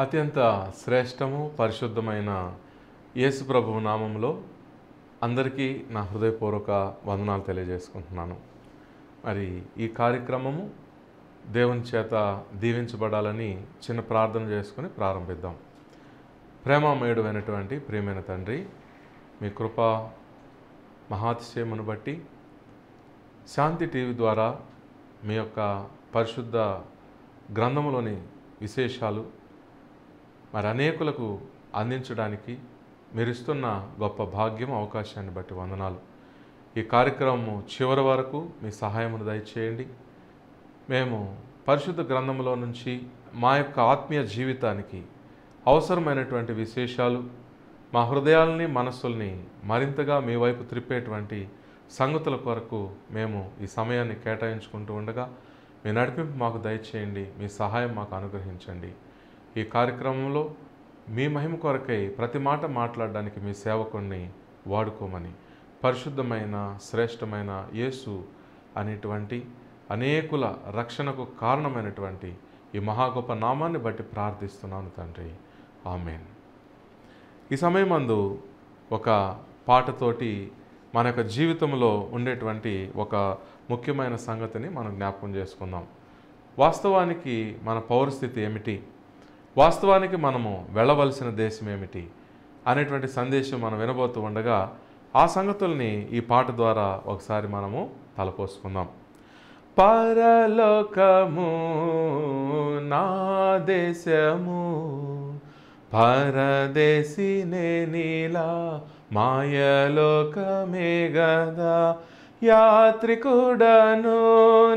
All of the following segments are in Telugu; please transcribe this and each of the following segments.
అత్యంత శ్రేష్టము పరిశుద్ధమైన యేసు ప్రభువు నామంలో అందరికీ నా హృదయపూర్వక వందనాలు తెలియజేసుకుంటున్నాను. మరి ఈ కార్యక్రమము దేవుని చేత దీవించబడాలని చిన్న ప్రార్థన చేసుకుని ప్రారంభిద్దాం. ప్రేమామయుడైనటువంటి ప్రియమైన తండ్రి, మీ కృప మహాతిశయమును బట్టి శాంతి టీవీ ద్వారా మీ యొక్క పరిశుద్ధ గ్రంథములోని విశేషాలు మరి అనేకులకు అందించడానికి మీరు ఇస్తున్న గొప్ప భాగ్యం, అవకాశాన్ని బట్టి వందనాలు. ఈ కార్యక్రమం చివరి వరకు మీ సహాయమును దయచేయండి. మేము పరిశుద్ధ గ్రంథంలో నుంచి మా యొక్క ఆత్మీయ జీవితానికి అవసరమైనటువంటి విశేషాలు, మా హృదయాలని మనస్సుల్ని మరింతగా మీ వైపు త్రిప్పేటువంటి సంగతుల కొరకు మేము ఈ సమయాన్ని కేటాయించుకుంటూ ఉండగా మీ నడిపింపు మాకు దయచేయండి, మీ సహాయం మాకు అనుగ్రహించండి. ఈ కార్యక్రమంలో మీ మహిమ కొరకై ప్రతి మాట మాట్లాడడానికి మీ సేవకుణ్ణి వాడుకోమని పరిశుద్ధమైన శ్రేష్టమైన యేసు అనేటువంటి అనేకుల రక్షణకు కారణమైనటువంటి ఈ మహాగొప్ప నామాన్ని బట్టి ప్రార్థిస్తున్నాను తండ్రి, ఆమేన్. ఈ సమయమందు ఒక పాటతోటి మన యొక్క జీవితంలో ఉండేటువంటి ఒక ముఖ్యమైన సంగతిని మనం జ్ఞాపకం చేసుకుందాం. వాస్తవానికి మన పౌరస్థితి ఏమిటి, వాస్తవానికి మనము వెళ్ళవలసిన దేశం ఏమిటి అనేటువంటి సందేశం మనం వినబోతూ ఉండగా ఆ సంగతుల్ని ఈ పాట ద్వారా ఒకసారి మనము తలపోసుకుందాం. పరలోకము నా దేశము, పరదేశినే నీలా మాయలోకమే గదా, యాత్రికుడను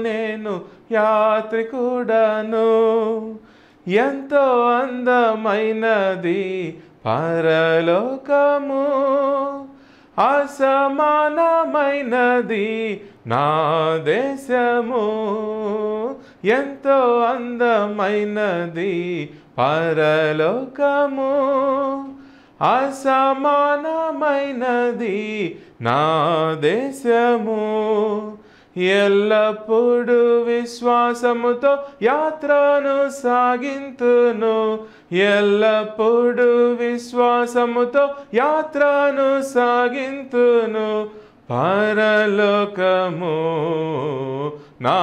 నేను యాత్రికుడను, ఎంతో అందమైనది పరలోకము, అసమానమైనది నా దేశము, ఎంతో అందమైనది పరలోకము, అసమానమైనది నా దేశము, ఎల్లప్పుడూ విశ్వాసముతో యాత్రను సాగింతును, ఎల్లప్పుడూ విశ్వాసముతో యాత్రను సాగింతును, పరలోకము నా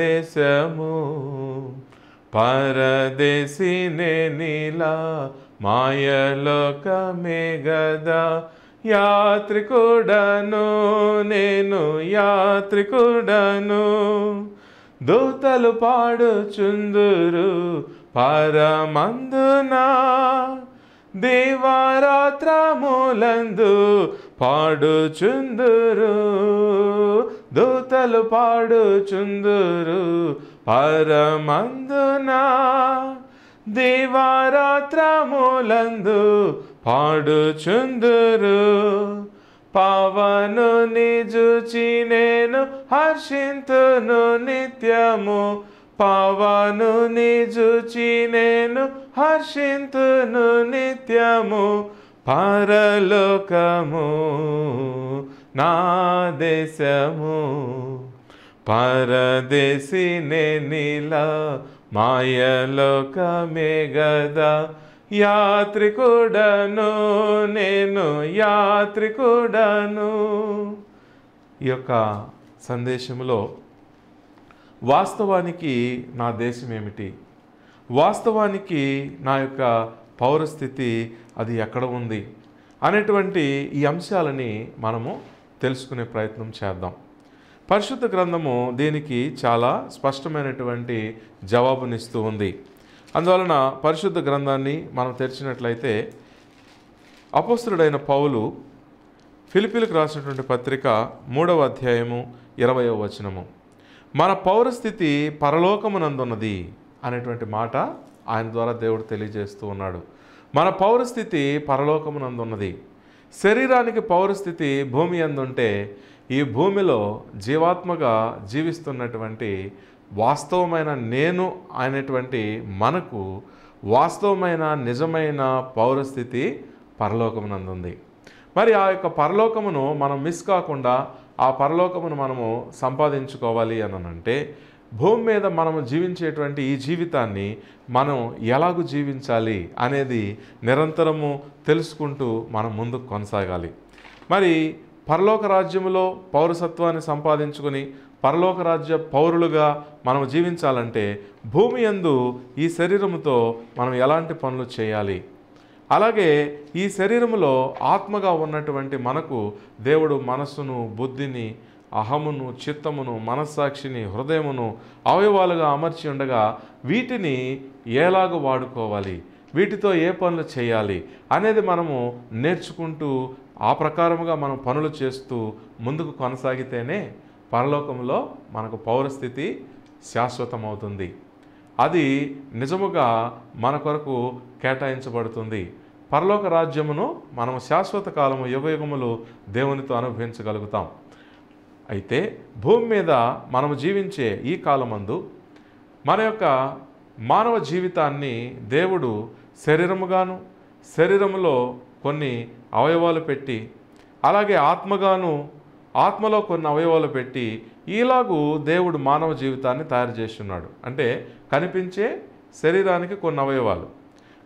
దేశము, పరదేశినే నీలా మాయలోకమే గదా, యాత్రికుడను నేను యాత్రికుడను, దూతలు పాడుచుందురు పరమందునా, దివారాత్రములందు పాడుచుందురు, దూతలు పాడుచుందురు పరమందునా, దివారాత్రములందు పాడుచుందురు, పవనుని జూచి నేను హర్షింతును నిత్యము, పవనుని జూచి నేను హర్షింతును నిత్యము, పరలోకము నా దేశము, పరదేశినే నీలా మాయలోకమే గదా, యాత్రికుడను నేను యాత్రికుడను. ఈ యొక్క సందేశంలో వాస్తవానికి నా దేశం ఏమిటి, వాస్తవానికి నా యొక్క పౌరస్థితి అది ఎక్కడ ఉంది అనేటువంటి ఈ అంశాలని మనము తెలుసుకునే ప్రయత్నం చేద్దాం. పరిశుద్ధ గ్రంథము దీనికి చాలా స్పష్టమైనటువంటి జవాబునిస్తూ ఉంది. అందువలన పరిశుద్ధ గ్రంథాన్ని మనం తెరిచినట్లయితే అపోస్తలుడైన పౌలు ఫిలిప్పీలకు రాసినటువంటి పత్రిక 3వ అధ్యాయము 20వ వచనము, మన పౌరస్థితి పరలోకమునందున్నది అనేటువంటి మాట ఆయన ద్వారా దేవుడు తెలియజేస్తూ ఉన్నాడు. మన పౌరస్థితి పరలోకమునందున్నది. శరీరానికి పౌరస్థితి భూమి అందుంటే ఈ భూమిలో జీవాత్మగా జీవిస్తున్నటువంటి వాస్తవమైన నేను అనేటువంటి మనకు వాస్తవమైన నిజమైన పౌరస్థితి పరలోకమునందుంది. మరి ఆ యొక్క పరలోకమును మనం మిస్ కాకుండా ఆ పరలోకమును మనము సంపాదించుకోవాలి అని అంటే భూమి మీద మనం జీవించేటువంటి ఈ జీవితాన్ని మనం ఎలాగూ జీవించాలి అనేది నిరంతరము తెలుసుకుంటూ మనం ముందుకు కొనసాగాలి. మరి పరలోక రాజ్యములో పౌరసత్వాన్ని సంపాదించుకొని పరలోక రాజ్య పౌరులుగా మనం జీవించాలంటే భూమి యందు ఈ శరీరముతో మనం ఎలాంటి పనులు చేయాలి, అలాగే ఈ శరీరములో ఆత్మగా ఉన్నటువంటి మనకు దేవుడు మనస్సును, బుద్ధిని, అహమును, చిత్తమును, మనస్సాక్షిని, హృదయమును అవయవాలుగా అమర్చి ఉండగా వీటిని ఎలాగ వాడుకోవాలి, వీటితో ఏ పనులు చేయాలి అనేది మనము నేర్చుకుంటూ ఆ ప్రకారముగా మనం పనులు చేస్తూ ముందుకు కొనసాగితేనే పరలోకంలో మనకు పౌరస్థితి శాశ్వతమవుతుంది. అది నిజముగా మన కొరకు కేటాయించబడుతుంది. పరలోక రాజ్యమును మనం శాశ్వత కాలము, యుగయుగములు దేవునితో అనుభవించగలుగుతాం. అయితే భూమి మీద మనము జీవించే ఈ కాలమందు మన యొక్క మానవ జీవితాన్ని దేవుడు శరీరముగాను, శరీరములో కొన్ని అవయవాలు పెట్టి, అలాగే ఆత్మగాను, ఆత్మలో కొన్ని అవయవాలు పెట్టి ఈలాగూ దేవుడు మానవ జీవితాన్ని తయారు చేస్తున్నాడు. అంటే కనిపించే శరీరానికి కొన్ని అవయవాలు,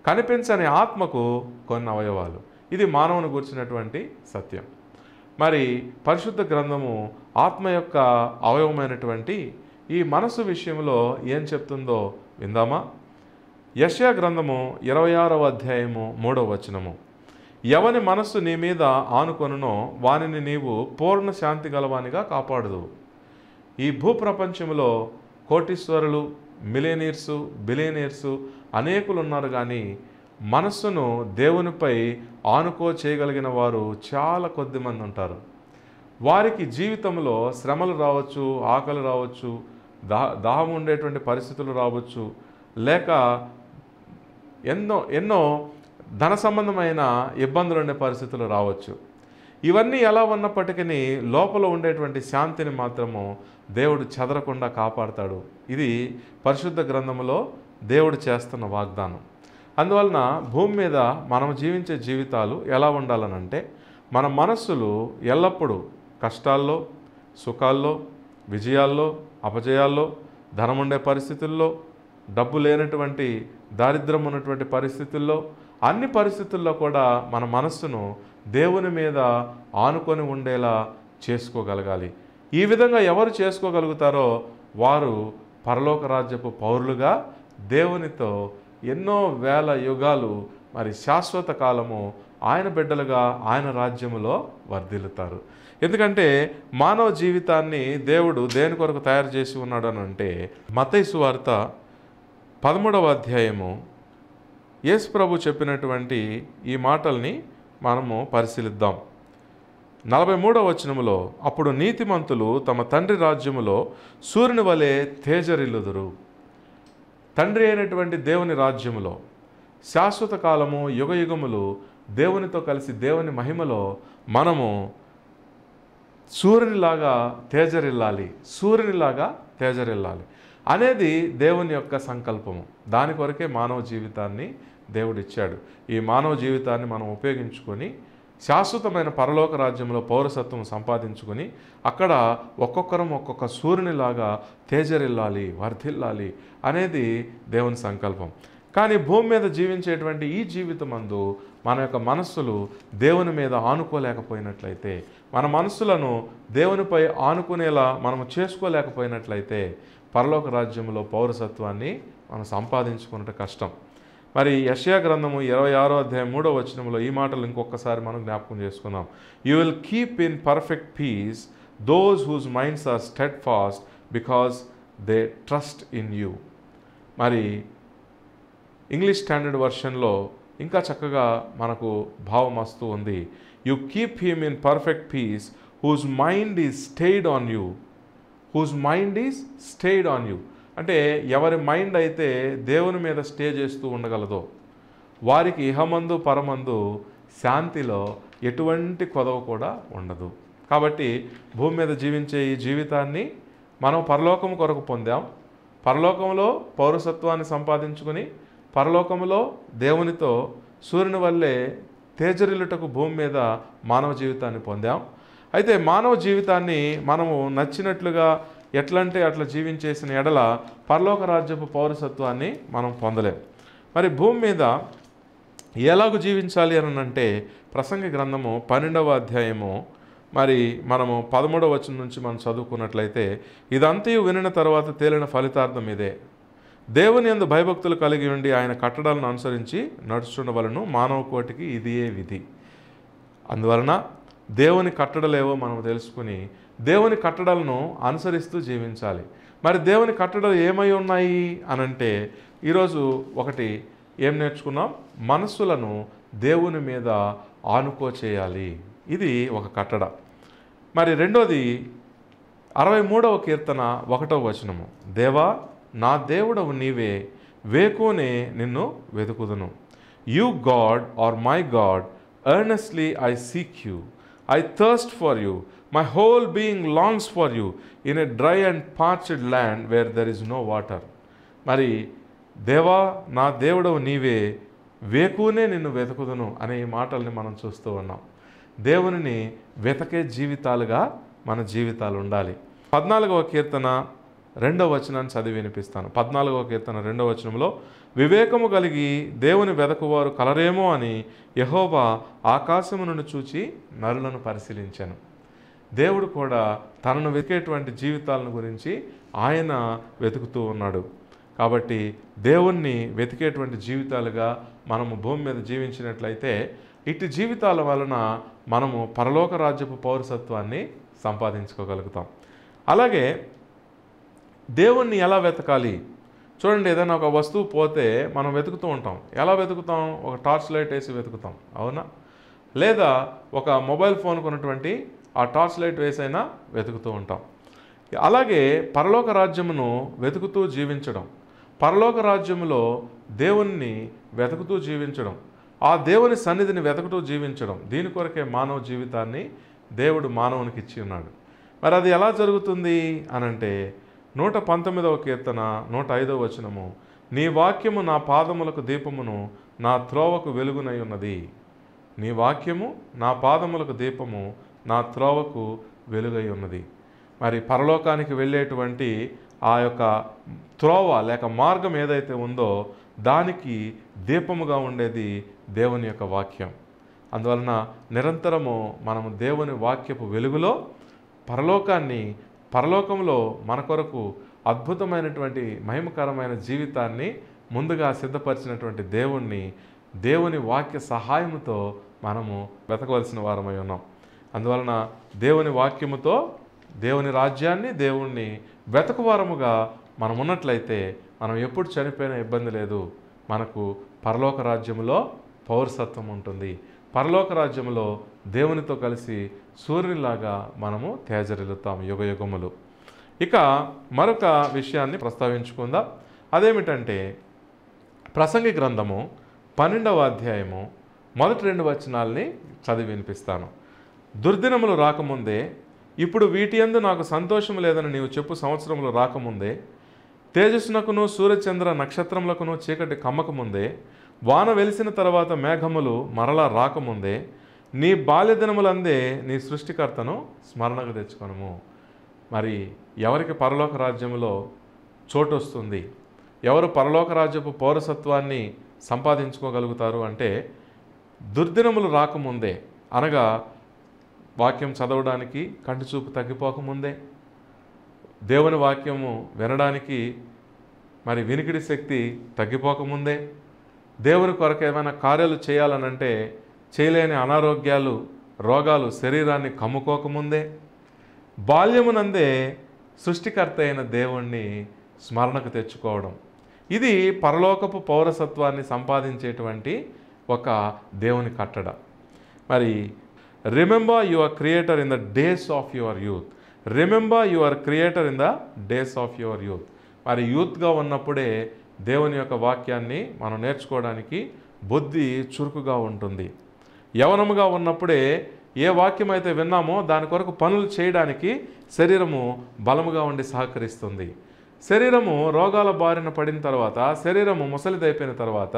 కనిపించని ఆత్మకు కొన్ని అవయవాలు. ఇది మానవుని గురించినటువంటి సత్యం. మరి పరిశుద్ధ గ్రంథము ఆత్మ యొక్క అవయవమైనటువంటి ఈ మనసు విషయంలో ఏం చెప్తుందో విందామా? యెషయా గ్రంథము 26వ అధ్యాయము 3వ వచనము. ఎవని మనస్సు నీ మీద ఆనుకొనునో వానిని నీవు పూర్ణ శాంతి గలవానిగా కాపాడదు. ఈ భూప్రపంచంలో కోటీశ్వరులు, మిలియనీర్సు, బిలియనీర్సు అనేకులు ఉన్నారు, కానీ మనస్సును దేవునిపై ఆనుకో చేయగలిగిన వారు చాలా కొద్ది మంది ఉంటారు. వారికి జీవితంలో శ్రమలు రావచ్చు, ఆకలి రావచ్చు, దాహం ఉండేటువంటి పరిస్థితులు రావచ్చు, లేక ఎన్నో ధన సంబంధమైన ఇబ్బందులు ఉండే పరిస్థితులు రావచ్చు. ఇవన్నీ ఎలా ఉన్నప్పటికీ లోపల ఉండేటువంటి శాంతిని మాత్రము దేవుడు చెదరకుండా కాపాడుతాడు. ఇది పరిశుద్ధ గ్రంథములో దేవుడు చేస్తున్న వాగ్దానం. అందువలన భూమి మీద మనం జీవించే జీవితాలు ఎలా ఉండాలనంటే మన మనస్సులు ఎల్లప్పుడూ కష్టాల్లో, సుఖాల్లో, విజయాల్లో, అపజయాల్లో, ధనం ఉండే పరిస్థితుల్లో, డబ్బు లేనటువంటి దారిద్ర్యం ఉన్నటువంటి పరిస్థితుల్లో, అన్ని పరిస్థితుల్లో కూడా మన మనస్సును దేవుని మీద ఆనుకొని ఉండేలా చేసుకోగలగాలి. ఈ విధంగా ఎవరు చేసుకోగలుగుతారో వారు పరలోక రాజ్యపు పౌరులుగా దేవునితో ఎన్నో వేల యుగాలు, మరి శాశ్వత కాలము ఆయన బిడ్డలుగా ఆయన రాజ్యములో వర్ధిల్లుతారు. ఎందుకంటే మానవ జీవితాన్ని దేవుడు దేని కొరకు తయారు చేసి ఉన్నాడు అని అంటే మత్తయి సువార్త 13వ అధ్యాయము యేసు ప్రభు చెప్పినటువంటి ఈ మాటల్ని మనము పరిశీలిద్దాం. 43వ వచనములో, అప్పుడు నీతిమంతులు తమ తండ్రి రాజ్యములో సూర్యుని వలె తేజరిల్లుదురు. తండ్రి అయినటువంటి దేవుని రాజ్యములో శాశ్వత కాలము, యుగయుగములు దేవునితో కలిసి దేవుని మహిమలో మనము సూర్యునిలాగా తేజరిల్లాలి అనేది దేవుని యొక్క సంకల్పము. దాని కొరకే మానవ జీవితాన్ని దేవుడిచ్చాడు. ఈ మానవ జీవితాన్ని మనం ఉపయోగించుకొని శాశ్వతమైన పరలోక రాజ్యంలో పౌరసత్వం సంపాదించుకొని అక్కడ ఒక్కొక్కరం ఒక్కొక్క సూర్యునిలాగా తేజరిల్లాలి, వర్ధిల్లాలి అనేది దేవుని సంకల్పం. కానీ భూమి మీద జీవించేటువంటి ఈ జీవితమందు మన యొక్క మనస్సులు దేవుని మీద ఆనుకోలేకపోయినట్లయితే, మన మనస్సులను దేవునిపై ఆనుకునేలా మనము చేసుకోలేకపోయినట్లయితే పరలోక రాజ్యంలో పౌరసత్వాన్ని మనం సంపాదించుకున్నట్టు కష్టం. మరి యెషయా గ్రంథము 26వ అధ్యాయం 3వ వచనంలో ఈ మాటలు ఇంకొకసారి మనం జ్ఞాపకం చేసుకుందాం. You will keep in perfect peace those whose minds are steadfast because they trust in you. మరి ఇంగ్లీష్ స్టాండర్డ్ వర్షన్లో ఇంకా చక్కగా మనకు భావం వస్తూ ఉంది. You keep him in perfect peace whose mind is stayed on you. అంటే ఎవరి మైండ్ అయితే దేవుని మీద స్టే చేస్తూ ఉండగలదో వారికి ఇహమందు పరమందు శాంతిలో ఎటువంటి కొదవ కూడా ఉండదు. కాబట్టి భూమి మీద జీవించే ఈ జీవితాన్ని మనం పరలోకం కొరకు పొందాం. పరలోకంలో పౌరసత్వాన్ని సంపాదించుకుని పరలోకంలో దేవునితో సూర్యుని వల్లే తేజరిల్లుటకు భూమి మీద మానవ జీవితాన్ని పొందాం. అయితే మానవ జీవితాన్ని మనము నచ్చినట్లుగా ఎట్లంటే అట్లా జీవించేసిన ఎడల పరలోక రాజ్యపు పౌరసత్వాన్ని మనం పొందలేం. మరి భూమి మీద ఎలాగూ జీవించాలి అని అంటే ప్రసంగి గ్రంథము 12వ అధ్యాయము మరి మనము 13వ వచనం నుంచి మనం చదువుకున్నట్లయితే, ఇదంతయు వినిన తర్వాత తేలిన ఫలితార్థం ఇదే, దేవుని యందు భయభక్తులు కలిగి ఉండి ఆయన కట్టడాలను అనుసరించి నడుచుండవలను, మానవ కోటికి ఇదియే విధి. అందువలన దేవుని కట్టడలేవో మనం తెలుసుకుని దేవుని కట్టడలను అనుసరిస్తూ జీవించాలి. మరి దేవుని కట్టడలు ఏమై ఉన్నాయి అనంటే ఈరోజు ఒకటి ఏం నేర్చుకున్నాం? మనస్సులను దేవుని మీద ఆనుకో చేయాలి. ఇది ఒక కట్టడ. మరి రెండోది 63వ కీర్తన 1వ వచనము, దేవా నా దేవుడవు నీవే, వేకునే నిన్ను వెతుకుదును. You God are my God, earnestly I seek you, I thirst for you, my whole being longs for you in a dry and parched land where there is no water. మరి దేవా నా దేవుడవు నీవే, వేకునే నిన్ను వెతుకుదును అనే ఈ మాటల్ని మనం చూస్తూ ఉన్నాం. దేవునిని వెతకే జీవితాలుగా మన జీవితాలు ఉండాలి. 14వ కీర్తన 2వ వచనాన్ని చదివి వినిపిస్తాను. 14వ కీర్తన 2వ వచనంలో, వివేకము కలిగి దేవుని వెదకువారు కలరేమో అని యెహోవా ఆకాశము నుండి చూచి నరులను పరిశీలించాను. దేవుడు కూడా తనను వెతికేటువంటి జీవితాలను గురించి ఆయన వెతుకుతూ ఉన్నాడు. కాబట్టి దేవుణ్ణి వెతికేటువంటి జీవితాలుగా మనము భూమి మీద జీవించినట్లయితే ఇటు జీవితాల వలన మనము పరలోక రాజ్యపు పౌరసత్వాన్ని సంపాదించుకోగలుగుతాం. అలాగే దేవుణ్ణి ఎలా వెతకాలి? చూడండి, ఏదైనా ఒక వస్తువు పోతే మనం వెతుకుతూ ఉంటాం. ఎలా వెతుకుతాం? ఒక టార్చ్ లైట్ వేసి వెతుకుతాం, అవునా? లేదా ఒక మొబైల్ ఫోన్ కొన్నటువంటి ఆ టార్చ్ లైట్ వేసైనా వెతుకుతూ ఉంటాం. అలాగే పరలోక రాజ్యమును వెతుకుతూ జీవించడం, పరలోక రాజ్యములో దేవుణ్ణి వెతుకుతూ జీవించడం, ఆ దేవుని సన్నిధిని వెతుకుతూ జీవించడం, దీని కొరకే మానవ జీవితాన్ని దేవుడు మానవునికి ఇచ్చి ఉన్నాడు. మరి అది ఎలా జరుగుతుంది అనంటే 119వ కీర్తన 105వ వచనము, నీ వాక్యము నా పాదములకు దీపమును నా త్రోవకు వెలుగునై ఉన్నది. నీ వాక్యము నా పాదములకు దీపము నా త్రోవకు వెలుగై ఉన్నది. మరి పరలోకానికి వెళ్ళేటువంటి ఆ యొక్క త్రోవ లేక మార్గం ఏదైతే ఉందో దానికి దీపముగా ఉండేది దేవుని యొక్క వాక్యం. అందువలన నిరంతరము మనము దేవుని వాక్యపు వెలుగులో పరలోకంలో మన కొరకు అద్భుతమైనటువంటి మహిమకరమైన జీవితాన్ని ముందుగా సిద్ధపరిచినటువంటి దేవుని వాక్య సహాయముతో మనము వెతకవలసిన వారమై ఉన్నాం. అందువలన దేవుని వాక్యముతో దేవుని రాజ్యాన్ని దేవుణ్ణి వెతకువారముగా మనం ఉన్నట్లయితే మనం ఎప్పుడు చనిపోయినా ఇబ్బంది లేదు. మనకు పరలోక రాజ్యములో పౌరసత్వం ఉంటుంది. పరలోక రాజ్యములో దేవునితో కలిసి సూర్యునిలాగా మనము తేజరిల్లుతాం యుగయుగములు. ఇక మరొక విషయాన్ని ప్రస్తావించుకుందాం. అదేమిటంటే ప్రసంగి గ్రంథము 12వ అధ్యాయము మొదటి 2 వచనాల్ని చదివి వినిపిస్తాను. దుర్దినములు రాకముందే, ఇప్పుడు వీటి యందు నాకు సంతోషం లేదని నీవు చెప్పు సంవత్సరములు రాకముందే, తేజస్సునకును సూర్యచంద్ర నక్షత్రములకును చీకటి కమ్మకముందే, వాన వెలిసిన తర్వాత మేఘములు మరలా రాకముందే, నీ బాల్యదినములందే నీ సృష్టికర్తను స్మరణకు తెచ్చుకొనుము. మరి ఎవరికి పరలోక రాజ్యములో చోటు వస్తుంది? ఎవరు పరలోక రాజ్యపు పౌరసత్వాన్ని సంపాదించుకోగలుగుతారు అంటే దుర్దినములు రాకముందే, అనగా వాక్యం చదవడానికి కంటి చూపు తగ్గిపోకముందే, దేవుని వాక్యము వినడానికి మరి వినికిడి శక్తి తగ్గిపోకముందే, దేవుని కొరకు ఏమైనా కార్యాలు చేయాలనంటే చేయలేని అనారోగ్యాలు రోగాలు శరీరాన్ని కమ్ముకోకముందే, బాల్యమునందే సృష్టికర్త అయిన దేవుణ్ణి స్మరణకు తెచ్చుకోవడం, ఇది పరలోకపు పౌరసత్వాన్ని సంపాదించేటువంటి ఒక దేవుని కట్టడ. మరి remember your creator in the days of your youth. Remember your creator in the days of your youth. మరి యూత్గా ఉన్నప్పుడే దేవుని యొక్క వాక్యాన్ని మనం నేర్చుకోవడానికి బుద్ధి చురుకుగా ఉంటుంది. యవనముగా ఉన్నప్పుడే ఏ వాక్యం అయితే విన్నామో దాని కొరకు పనులు చేయడానికి శరీరము బలముగా ఉండి సహకరిస్తుంది. శరీరము రోగాల బారిన పడిన తర్వాత, శరీరము ముసలిదైపోయిన తర్వాత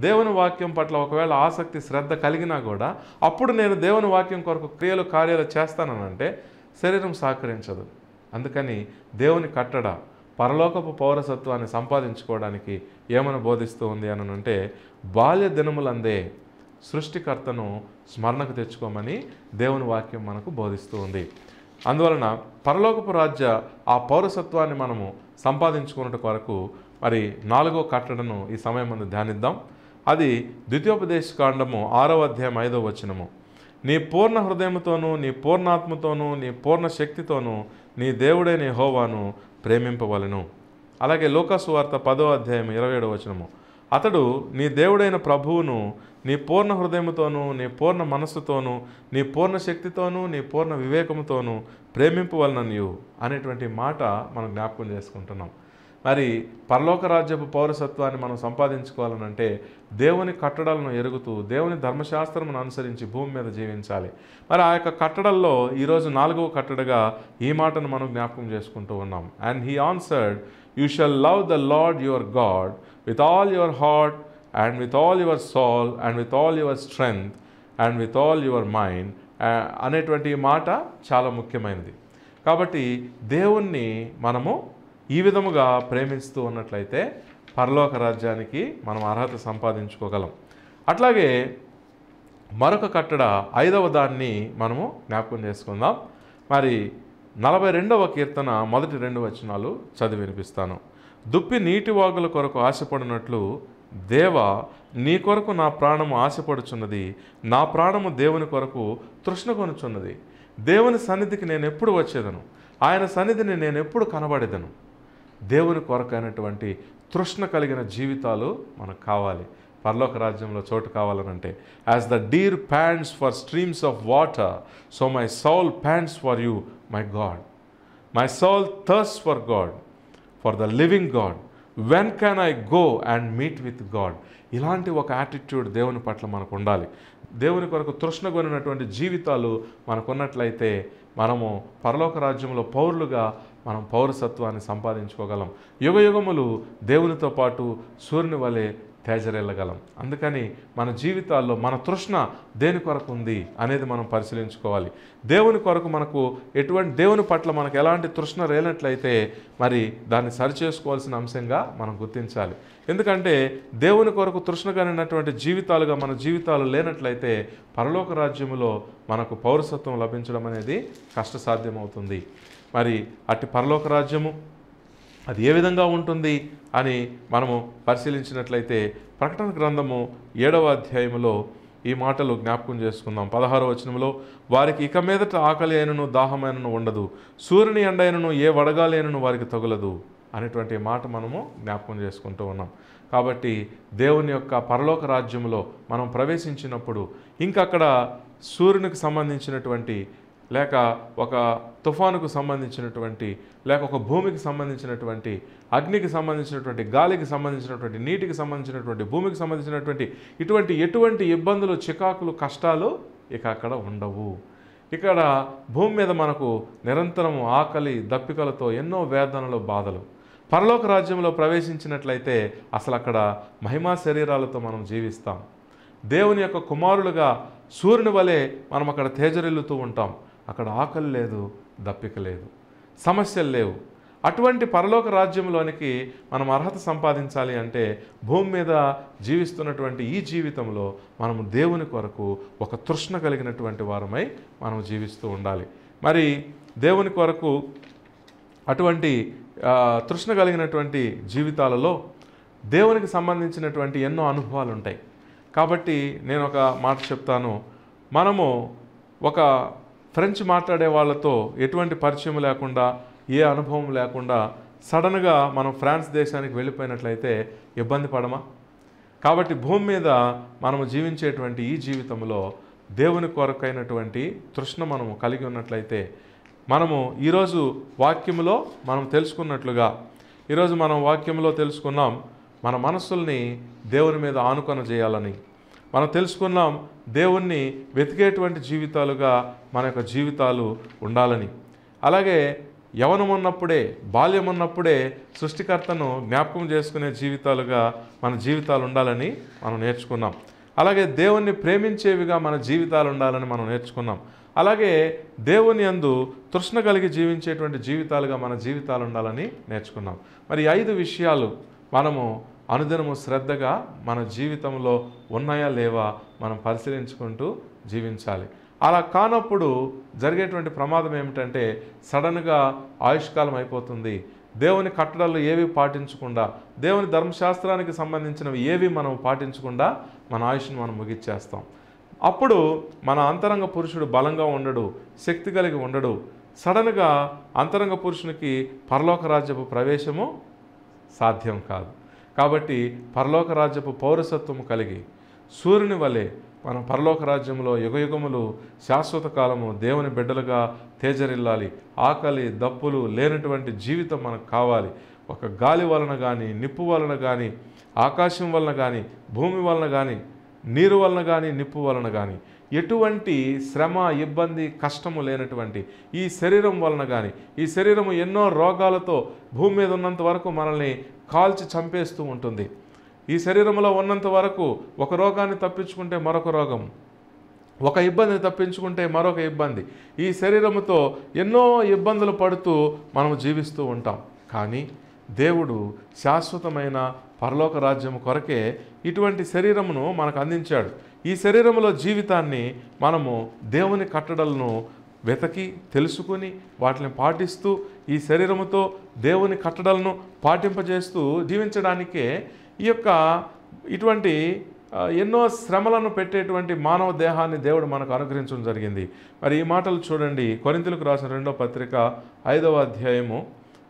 దేవుని వాక్యం పట్ల ఒకవేళ ఆసక్తి శ్రద్ధ కలిగినా కూడా అప్పుడు నేను దేవుని వాక్యం కొరకు క్రియలు కార్యాలు చేస్తానంటే శరీరం సహకరించదు. అందుకని దేవుని కట్టడ పరలోకపు పౌరసత్వాన్ని సంపాదించుకోవడానికి ఏమని బోధిస్తూ ఉంది అని అంటే, బాల్య దినములందే సృష్టికర్తను స్మరణకు తెచ్చుకోమని దేవుని వాక్యం మనకు బోధిస్తూ ఉంది. అందువలన పరలోకపు రాజ్య ఆ పౌరసత్వాన్ని మనము సంపాదించుకున్నట్టు కొరకు మరి 4వ కట్టడను ఈ సమయం ముందు ధ్యానిద్దాం. అది ద్వితీయోపదేశకాండము 6వ అధ్యాయం 5వ వచనము. నీ పూర్ణ హృదయముతోనూ, నీ పూర్ణాత్మతోనూ, నీ పూర్ణ శక్తితోనూ నీ దేవుడైన యెహోవాను ప్రేమింపవలెను. అలాగే లూకా సువార్త 10వ అధ్యాయం 27వ వచనము. అతడు నీ దేవుడైన ప్రభువును నీ పూర్ణ హృదయముతోనూ, నీ పూర్ణ మనస్సుతోనూ, నీ పూర్ణ శక్తితోనూ, నీ పూర్ణ వివేకముతోనూ ప్రేమింపవలననియు అనేటువంటి మాట మనం జ్ఞాపకం చేసుకుంటున్నాం. మరి పరలోక రాజ్యపు పౌరసత్వాన్ని మనం సంపాదించుకోవాలనంటే దేవుని కట్టడలను ఎరుగుతూ దేవుని ధర్మశాస్త్రమును అనుసరించి భూమి మీద జీవించాలి. మరి ఆ యొక్క కట్టడల్లో ఈరోజు 4వ కట్టడగా ఈ మాటను మనం జ్ఞాపకం చేసుకుంటూ ఉన్నాం. And he answered, you shall love the lord your God with all your heart and with all your soul and with all your strength and with all your mind అనేటువంటి మాట చాలా ముఖ్యమైనది. కాబట్టి దేవుణ్ణి మనము ఈ విధముగా ప్రేమిస్తూ ఉన్నట్లయితే పరలోక రాజ్యానికి మనం అర్హత సంపాదించుకోగలం. అట్లాగే మరొక కట్టడ 5వ దాన్ని మనము జ్ఞాపకం చేసుకుందాం. మరి 42వ కీర్తన మొదటి 2 వచనాలు చదివి వినిపిస్తాను. దుప్పి నీటి వాగుల కొరకు ఆశపడినట్లు దేవా, నీ కొరకు నా ప్రాణము ఆశపడుచున్నది, నా ప్రాణము దేవుని కొరకు తృష్ణ కొనుచున్నది. దేవుని సన్నిధికి నేను ఎప్పుడు వచ్చేదను, ఆయన సన్నిధిని నేను ఎప్పుడు కనబడేదను. దేవుని కొరకైనటువంటి తృష్ణ కలిగిన జీవితాలు మనకు కావాలి. పరలోక రాజ్యంలో చోటు కావాలనంటే, as the deer pants for streams of water, so my soul pants for you my God. My soul thirst for God, for the living God. When can I go and meet with God. ఇలాంటి ఒక యాటిట్యూడ్ దేవుని పట్ల మనకు ఉండాలి. దేవుని కొరకు తృష్ణగొనినటువంటి జీవితాలు మనకున్నట్లయితే మనము పరలోక రాజ్యంలో పౌరులుగా మనం పౌరసత్వాన్ని సంపాదించుకోగలం. యుగయుగములు దేవునితో పాటు సూర్యుని వలె తేజరెళ్ళగలం. అందుకని మన జీవితాల్లో మన తృష్ణ దేని కొరకు ఉంది అనేది మనం పరిశీలించుకోవాలి. దేవుని కొరకు మనకు దేవుని పట్ల మనకు ఎలాంటి తృష్ణ లేనట్లయితే మరి దాన్ని సరిచేసుకోవాల్సిన అంశంగా మనం గుర్తించాలి. ఎందుకంటే దేవుని కొరకు తృష్ణ కలిగినటువంటి జీవితాలుగా మన జీవితాలు లేనట్లయితే పరలోక రాజ్యములో మనకు పౌరసత్వం లభించడం అనేది కష్టసాధ్యమవుతుంది. మరి అట్టి పరలోక రాజ్యము అది ఏ విధంగా ఉంటుంది అని మనము పరిశీలించినట్లయితే ప్రకటన గ్రంథము 7వ అధ్యాయములో ఈ మాటలు జ్ఞాపకం చేసుకుందాం. 16వ వచనంలో, వారికి ఇక మీదట ఆకలి అయినను దాహమైనను ఉండదు, సూర్యుని ఎండైనను ఏ వడగాలి అయినను వారికి తగులదు అనేటువంటి మాట మనము జ్ఞాపకం చేసుకుంటూ ఉన్నాం. కాబట్టి దేవుని యొక్క పరలోక రాజ్యంలో మనం ప్రవేశించినప్పుడు ఇంకక్కడ సూర్యునికి సంబంధించినటువంటి లేక ఒక తుఫానుకు సంబంధించినటువంటి లేక ఒక భూమికి సంబంధించినటువంటి అగ్నికి సంబంధించినటువంటి గాలికి సంబంధించినటువంటి నీటికి సంబంధించినటువంటి భూమికి సంబంధించినటువంటి ఎటువంటి ఇబ్బందులు చికాకులు కష్టాలు ఇక అక్కడ ఉండవు. ఇక్కడ భూమి మీద మనకు నిరంతరం ఆకలి దప్పికలతో ఎన్నో వేదనలు బాధలు. పరలోక రాజ్యంలో ప్రవేశించినట్లయితే అసలు అక్కడ మహిమా శరీరాలతో మనం జీవిస్తాం. దేవుని యొక్క కుమారులుగా సూర్యుని వలె మనం అక్కడ తేజరిల్లుతూ ఉంటాం. అక్కడ ఆకలి లేదు, దప్పిక లేదు, సమస్యలు లేవు. అటువంటి పరలోక రాజ్యంలోనికి మనం అర్హత సంపాదించాలి అంటే భూమి మీద జీవిస్తున్నటువంటి ఈ జీవితంలో మనము దేవుని కొరకు ఒక తృష్ణ కలిగినటువంటి వారమై మనం జీవిస్తూ ఉండాలి. మరి దేవుని కొరకు అటువంటి తృష్ణ కలిగినటువంటి జీవితాలలో దేవునికి సంబంధించినటువంటి ఎన్నో అనుభవాలు ఉంటాయి. కాబట్టి నేను ఒక మాట చెప్తాను. మనము ఒక ఫ్రెంచ్ మాట్లాడే వాళ్ళతో ఎటువంటి పరిచయం లేకుండా ఏ అనుభవం లేకుండా సడన్గా మనం ఫ్రాన్స్ దేశానికి వెళ్ళిపోయినట్లయితే ఇబ్బంది పడమా? కాబట్టి భూమి మీద మనము జీవించేటువంటి ఈ జీవితంలో దేవుని కొరకైనటువంటి తృష్ణ మనము కలిగి ఉన్నట్లయితే మనము ఈరోజు వాక్యములో మనం తెలుసుకున్నట్లుగా ఈరోజు మనం వాక్యంలో తెలుసుకున్నాం, మన మనస్సుల్ని దేవుని మీద ఆనుకొన చేయాలని మనం తెలుసుకున్నాం. దేవుణ్ణి వెతికేటువంటి జీవితాలుగా మన యొక్క జీవితాలు ఉండాలని, అలాగే యవనం ఉన్నప్పుడే బాల్యం ఉన్నప్పుడే సృష్టికర్తను జ్ఞాపకం చేసుకునే జీవితాలుగా మన జీవితాలు ఉండాలని మనం నేర్చుకున్నాం. అలాగే దేవుణ్ణి ప్రేమించేవిగా మన జీవితాలు ఉండాలని మనం నేర్చుకున్నాం. అలాగే దేవుని యందు తృష్ణ కలిగి జీవించేటువంటి జీవితాలుగా మన జీవితాలు ఉండాలని నేర్చుకున్నాం. మరి 5 విషయాలు మనము అనుదినము శ్రద్ధగా మన జీవితంలో ఉన్నాయా లేవా మనం పరిశీలించుకుంటూ జీవించాలి. అలా కానప్పుడు జరిగేటువంటి ప్రమాదం ఏమిటంటే సడన్గా ఆయుష్కాలం అయిపోతుంది. దేవుని కట్టడలు ఏవి పాటించకుండా, దేవుని ధర్మశాస్త్రానికి సంబంధించినవి ఏవి మనం పాటించకుండా మన ఆయుష్ను మనం ముగిచ్చేస్తాం. అప్పుడు మన అంతరంగ పురుషుడు బలంగా ఉండడు, శక్తి కలిగి ఉండడు. సడన్గా అంతరంగ పురుషునికి పరలోక రాజ్యపు ప్రవేశము సాధ్యం కాదు. కాబట్టి పరలోక రాజ్యపు పౌరసత్వము కలిగి సూర్యుని వలె మనం పరలోక రాజ్యంలో యుగయుగములు శాశ్వత కాలము దేవుని బిడ్డలుగా తేజరిల్లాలి. ఆకలి దప్పులు లేనటువంటి జీవితం మనకు కావాలి. ఒక గాలి వలన కానీ, నిప్పు వలన కానీ, ఆకాశం వలన కానీ, భూమి వలన కానీ, నీరు వలన కానీ, నిప్పు వలన కానీ ఎటువంటి శ్రమ, ఇబ్బంది, కష్టము లేనటువంటి ఈ శరీరం వలన కానీ, ఈ శరీరము ఎన్నో రోగాలతో భూమి మీద ఉన్నంత వరకు మనల్ని కాల్చి చంపేస్తూ ఉంటుంది. ఈ శరీరంలో ఉన్నంత వరకు ఒక రోగాన్ని తప్పించుకుంటే మరొక రోగం, ఒక ఇబ్బందిని తప్పించుకుంటే మరొక ఇబ్బంది, ఈ శరీరముతో ఎన్నో ఇబ్బందులు పడుతూ మనం జీవిస్తూ ఉంటాం. కానీ దేవుడు శాశ్వతమైన పరలోక రాజ్యం కొరకే ఇటువంటి శరీరమును మనకు అందించాడు. ఈ శరీరంలో జీవితాన్ని మనము దేవుని కట్టడలను వెతకి తెలుసుకుని వాటిని పాటిస్తూ ఈ శరీరముతో దేవుని కట్టడలను పాటింపజేస్తూ జీవించడానికే ఈ యొక్క ఇటువంటి ఎన్నో శ్రమలను పెట్టేటువంటి మానవ దేహాన్ని దేవుడు మనకు అనుగ్రహించడం జరిగింది. మరి ఈ మాటలు చూడండి, కొరింథీయులకు రాసిన 2వ పత్రిక 5వ అధ్యాయము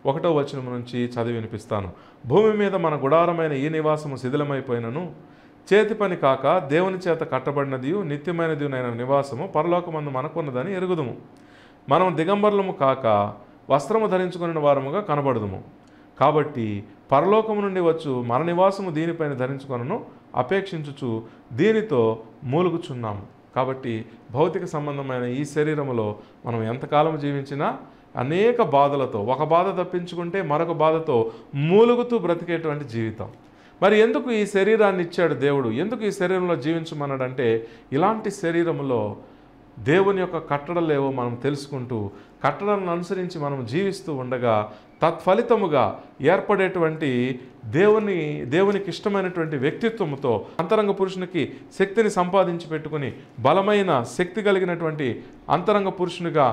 1వ వచనం నుంచి చదివి వినిపిస్తాను. భూమి మీద మన గుడారమైన ఈ నివాసము శిథిలమైపోయినను చేతి పని కాక దేవుని చేత కట్టబడినదియు నిత్యమైనదినైన నివాసము పరలోకమందు మనకున్నదని ఎరుగుదుము. మనం దిగంబరులము కాక వస్త్రము ధరించుకుని వారముగా కనబడుదుము. కాబట్టి పరలోకము నుండి వచ్చు మన నివాసము దీనిపైన ధరించుకొనను అపేక్షించుచు దీనితో మూలుగుచున్నాము. కాబట్టి భౌతిక సంబంధమైన ఈ శరీరములో మనం ఎంతకాలం జీవించినా అనేక బాధలతో, ఒక బాధ తప్పించుకుంటే మరొక బాధతో మూలుగుతూ బ్రతికేటువంటి జీవితం. మరి ఎందుకు ఈ శరీరాన్ని ఇచ్చాడు దేవుడు? ఎందుకు ఈ శరీరంలో జీవించమన్నాడంటే ఇలాంటి శరీరంలో దేవుని యొక్క కట్టడలేవో మనం తెలుసుకుంటూ కట్టడలను అనుసరించి మనం జీవిస్తూ ఉండగా తత్ఫలితముగా ఏర్పడేటువంటి దేవునికి ఇష్టమైనటువంటి వ్యక్తిత్వముతో అంతరంగ పురుషునికి శక్తిని సంపాదించి పెట్టుకుని బలమైన శక్తి కలిగినటువంటి అంతరంగ పురుషునిగా,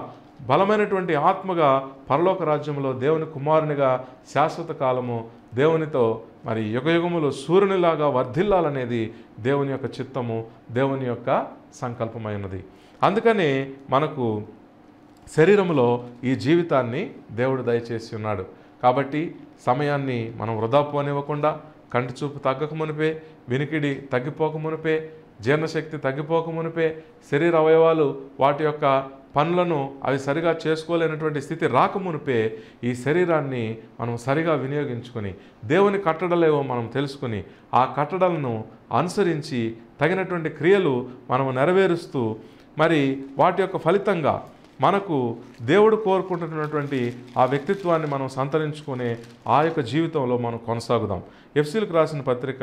బలమైనటువంటి ఆత్మగా పరలోక రాజ్యంలో దేవుని కుమారునిగా శాశ్వత కాలము దేవునితో మరి యుగయుగములు సూర్యునిలాగా వర్ధిల్లాలనేది దేవుని యొక్క చిత్తము, దేవుని యొక్క సంకల్పమైనది. అందుకనే మనకు శరీరంలో ఈ జీవితాన్ని దేవుడు దయచేసి ఉన్నాడు. కాబట్టి సమయాన్ని మనం వృధా పోనివ్వకుండా, కంటి చూపు తగ్గక మునిపే, వినికిడి తగ్గిపోక మునిపే, జీర్ణశక్తి తగ్గిపోక మునిపే, శరీర అవయవాలు వాటి యొక్క పనులను అవి సరిగా చేసుకోలేనటువంటి స్థితి రాకమునిపే ఈ శరీరాన్ని మనం సరిగా వినియోగించుకొని దేవుని కట్టడలేవో మనం తెలుసుకుని ఆ కట్టడలను అనుసరించి తగినటువంటి క్రియలు మనము నెరవేరుస్తూ మరి వాటి యొక్క ఫలితంగా మనకు దేవుడు కోరుకుంటున్నటువంటి ఆ వ్యక్తిత్వాన్ని మనం సంతరించుకునే ఆ యొక్క జీవితంలో మనం కొనసాగుదాం. ఎఫెసీయులకు రాసిన పత్రిక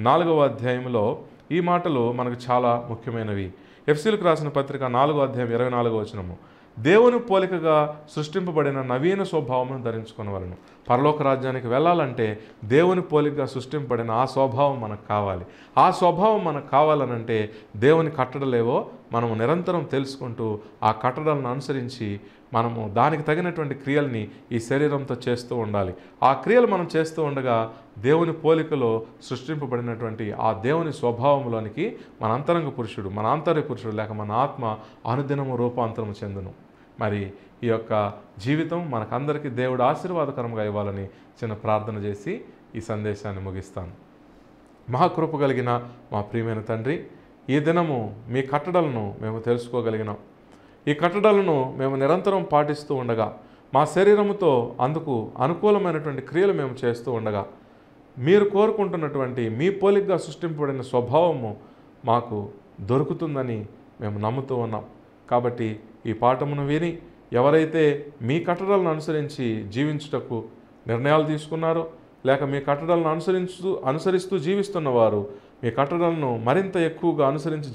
4వ అధ్యాయంలో ఈ మాటలు మనకు చాలా ముఖ్యమైనవి. ఎఫెసీయులకు రాసిన పత్రిక 4వ అధ్యాయం 24వ వచనము, దేవుని పోలికగా సృష్టింపబడిన నవీన స్వభావమును ధరించుకొనవలెను. పరలోక రాజ్యానికి వెళ్ళాలంటే దేవుని పోలికగా సృష్టింపబడిన ఆ స్వభావం మనకు కావాలి. ఆ స్వభావం మనకు కావాలనంటే దేవుని కట్టడలేవో మనము నిరంతరం తెలుసుకుంటూ ఆ కట్టడలను అనుసరించి మనము దానికి తగినటువంటి క్రియల్ని ఈ శరీరంతో చేస్తూ ఉండాలి. ఆ క్రియలు మనం చేస్తూ ఉండగా దేవుని పోలికలో సృష్టింపబడినటువంటి ఆ దేవుని స్వభావంలోనికి మన అంతరంగ పురుషుడు, మన ఆంతర్య పురుషుడు లేక మన ఆత్మ అనుదినము రూపాంతరము చెందును. మరి ఈ యొక్క జీవితం మనకందరికీ దేవుడు ఆశీర్వాదకరంగా ఇవ్వాలని చిన్న ప్రార్థన చేసి ఈ సందేశాన్ని ముగిస్తాను. మహాకృప కలిగిన మా ప్రియమైన తండ్రి, ఈ దినము మీ కట్టడలను మేము తెలుసుకోగలిగినాం. ఈ కట్టడలను మేము నిరంతరం పాటిస్తూ ఉండగా మా శరీరముతో అందుకు అనుకూలమైనటువంటి క్రియలు మేము చేస్తూ ఉండగా మీరు కోరుకుంటున్నటువంటి మీ పోలికగా సృష్టింపబడిన స్వభావము మాకు దొరుకుతుందని మేము నమ్ముతూ ఉన్నాం. కాబట్టి ఈ పాఠమును విని ఎవరైతే మీ కట్టడలను అనుసరించి జీవించుటకు నిర్ణయాలు తీసుకున్నారో లేక మీ కట్టడలను అనుసరిస్తూ జీవిస్తున్నవారు మీ కట్టడలను మరింత ఎక్కువగా అనుసరించి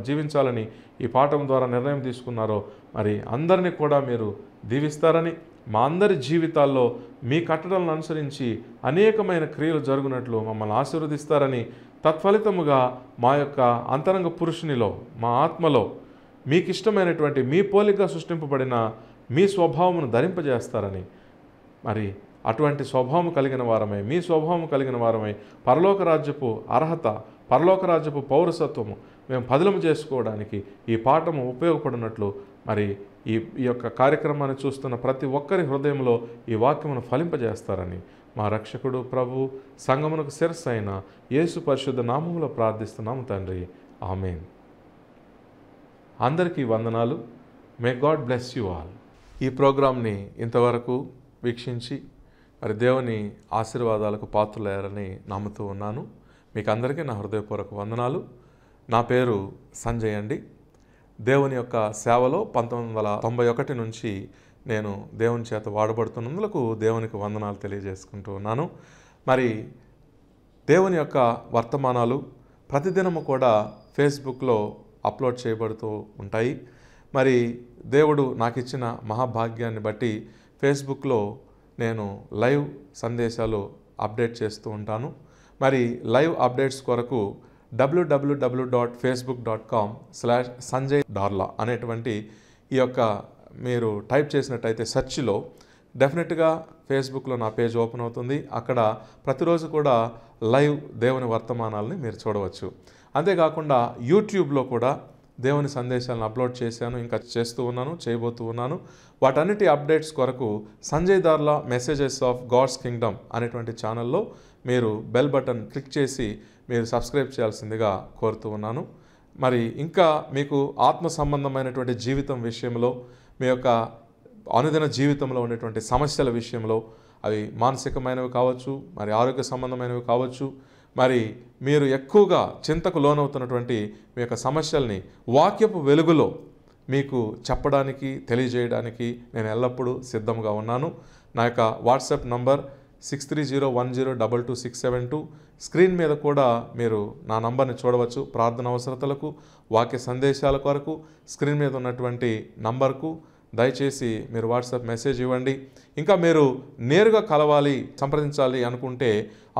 జీవించాలని ఈ పాఠం ద్వారా నిర్ణయం తీసుకున్నారో మరి అందరినీ కూడా మీరు దీవిస్తారని, మా అందరి జీవితాల్లో మీ కట్టడలను అనుసరించి అనేకమైన క్రియలు జరుగునట్లు మమ్మల్ని ఆశీర్వదిస్తారని, తత్ఫలితముగా మా యొక్క అంతరంగ పురుషునిలో, మా ఆత్మలో మీకు ఇష్టమైనటువంటి మీ పోలికగా సృష్టింపబడిన మీ స్వభావమును ధరింపజేస్తారని, మరి అటువంటి స్వభావం కలిగిన వారమై, మీ స్వభావం కలిగిన వారమై పరలోక రాజ్యపు అర్హత, పరలోక రాజ్యపు పౌరసత్వము మేము పదిలము చేసుకోవడానికి ఈ పాఠము ఉపయోగపడినట్లు మరి ఈ యొక్క కార్యక్రమాన్ని చూస్తున్న ప్రతి ఒక్కరి హృదయంలో ఈ వాక్యమును ఫలింపజేస్తారని మా రక్షకుడు ప్రభు సంఘమునకు శిరస్సు అయిన యేసు పరిశుద్ధ నామములో ప్రార్థిస్తున్నాము తండ్రి. ఆమేన్. అందరికీ వందనాలు. May God bless you all. ఈ ప్రోగ్రాంని ఇంతవరకు వీక్షించి మరి దేవుని ఆశీర్వాదాలకు పాత్రులయ్యారని నమ్ముతూ ఉన్నాను. మీకు అందరికీ నా హృదయపూర్వక వందనాలు. నా పేరు సంజయ్ అండి. దేవుని యొక్క సేవలో 1991 నుంచి నేను దేవుని చేత వాడబడుతున్నందుకు దేవునికి వందనాలు తెలియజేసుకుంటూ ఉన్నాను. మరి దేవుని యొక్క వర్తమానాలు ప్రతిదినము కూడా ఫేస్బుక్లో అప్లోడ్ చేయబడుతూ ఉంటాయి. మరి దేవుడు నాకు ఇచ్చిన మహాభాగ్యాన్ని బట్టి ఫేస్బుక్లో నేను లైవ్ సందేశాలు అప్డేట్ చేస్తూ ఉంటాను. మరి లైవ్ అప్డేట్స్ కొరకు www.facebook.com/sanjaydarla అనేటువంటి ఈ యొక్క మీరు టైప్ చేసినట్టయితే సెర్చ్లో డెఫినెట్గా ఫేస్బుక్లో నా పేజ్ ఓపెన్ అవుతుంది. అక్కడ ప్రతిరోజు కూడా లైవ్ దేవుని వర్తమానాలని మీరు చూడవచ్చు. అంతేకాకుండా యూట్యూబ్లో కూడా దేవుని సందేశాలను అప్లోడ్ చేశాను, ఇంకా చేస్తూ ఉన్నాను, చేయబోతూ ఉన్నాను. వాటన్నిటి అప్డేట్స్ కొరకు Sanjay Darla messages of God's kingdom అనేటువంటి ఛానల్లో మీరు బెల్ బటన్ క్లిక్ చేసి మీరు సబ్స్క్రైబ్ చేయాల్సిందిగా కోరుతూ ఉన్నాను. మరి ఇంకా మీకు ఆత్మ సంబంధమైనటువంటి జీవితం విషయంలో, మీ యొక్క అనుదిన జీవితంలో ఉండేటువంటి సమస్యల విషయంలో, అవి మానసికమైనవి కావచ్చు, మరి ఆరోగ్య సంబంధమైనవి కావచ్చు, మరి మీరు ఎక్కువగా చింతకు లోనవుతున్నటువంటి మీ యొక్క సమస్యల్ని వాక్యపు వెలుగులో మీకు చెప్పడానికి, తెలియజేయడానికి నేను ఎల్లప్పుడూ సిద్ధంగా ఉన్నాను. నా యొక్క వాట్సాప్ నంబర్ 6301022672. స్క్రీన్ మీద కూడా మీరు నా నంబర్ని చూడవచ్చు. ప్రార్థన అవసరతలకు, వాక్య సందేశాల కొరకు స్క్రీన్ మీద ఉన్నటువంటి నంబర్కు దయచేసి మీరు వాట్సాప్ మెసేజ్ ఇవ్వండి. ఇంకా మీరు నేరుగా కలవాలి, సంప్రదించాలి అనుకుంటే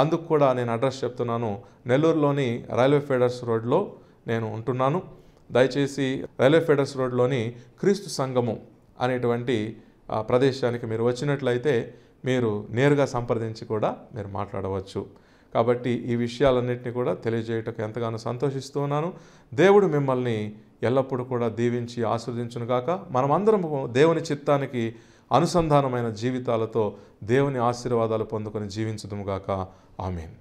అందుకు కూడా నేను అడ్రస్ చెప్తున్నాను. నెల్లూరులోని రైల్వే ఫీడర్స్ రోడ్లో నేను ఉంటున్నాను. దయచేసి రైల్వే ఫీడర్స్ రోడ్లోని క్రీస్తు సంఘము అనేటువంటి ప్రదేశానికి మీరు వచ్చినట్లయితే మీరు నేరుగా సంప్రదించి కూడా మీరు మాట్లాడవచ్చు. కాబట్టి ఈ విషయాలన్నింటినీ కూడా తెలియజేయటకు ఎంతగానో సంతోషిస్తూ ఉన్నాను. దేవుడు మిమ్మల్ని ఎల్లప్పుడూ కూడా దీవించి ఆశీర్వదించునుగాక. మనమందరం దేవుని చిత్తానికి అనుసంధానమైన జీవితాలతో దేవుని ఆశీర్వాదాలు పొందుకొని జీవించుదుముగాక. ఆమేన్.